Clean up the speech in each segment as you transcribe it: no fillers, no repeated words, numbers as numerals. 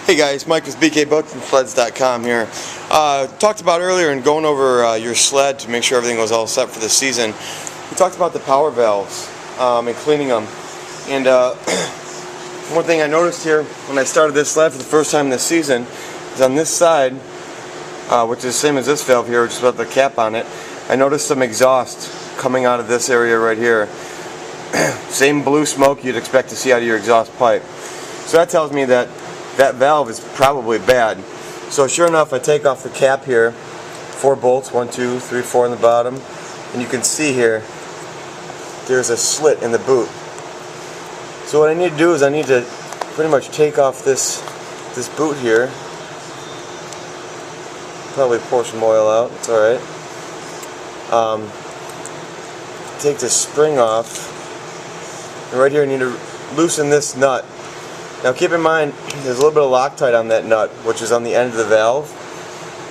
Hey guys, Mike with bkboatsandsleds.com here. Talked about earlier in going over your sled to make sure everything was all set for the season. We talked about the power valves and cleaning them. And one thing I noticed here when I started this sled for the first time this season is on this side, which is the same as this valve here, which is got the cap on it, I noticed some exhaust coming out of this area right here. Same blue smoke you'd expect to see out of your exhaust pipe. So that tells me that that valve is probably bad. So sure enough, I take off the cap here, 4 bolts, 1, 2, 3, 4 on the bottom, and you can see here there's a slit in the boot. So what I need to do is I need to pretty much take off this boot here. Probably pour some oil out, it's alright. Take the spring off, and right here I need to loosen this nut. Now keep in mind, there's a little bit of Loctite on that nut, which is on the end of the valve.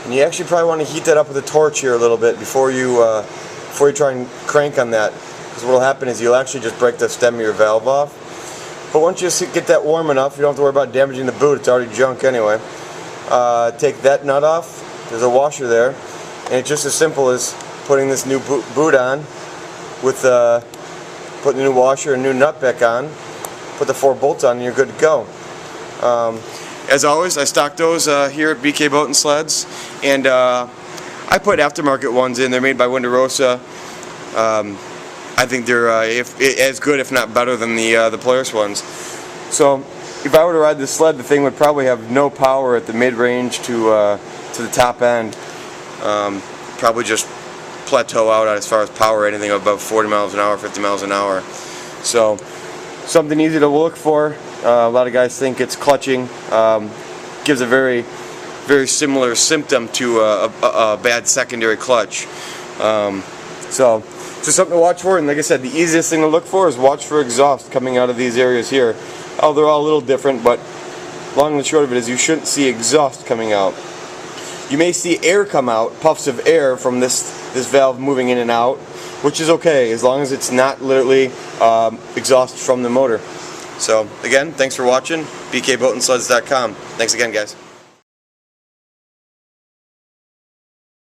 And you actually probably want to heat that up with a torch here a little bit before you try and crank on that. Because what will happen is you'll actually just break the stem of your valve off. But once you get that warm enough, you don't have to worry about damaging the boot, it's already junk anyway. Take that nut off, there's a washer there, and it's just as simple as putting this new boot on, with putting the new washer and new nut back on. Put the 4 bolts on and you're good to go. As always, I stock those here at BK Boat and Sleds, and I put aftermarket ones in. They're made by Windorosa. I think they're as good, if not better, than the Polaris ones. So if I were to ride this sled, the thing would probably have no power at the mid-range to the top end. Probably just plateau out as far as power, anything above 40 miles an hour, 50 miles an hour. So something easy to look for. A lot of guys think it's clutching. Gives a very, very similar symptom to a bad secondary clutch. So just something to watch for. And like I said, the easiest thing to look for is watch for exhaust coming out of these areas here. Oh, they're all a little different, but long and short of it is you shouldn't see exhaust coming out. You may see air come out, puffs of air from this valve moving in and out, which is okay as long as it's not literally exhaust from the motor. So again, thanks for watching. bkboatsandsleds.com. Thanks again, guys.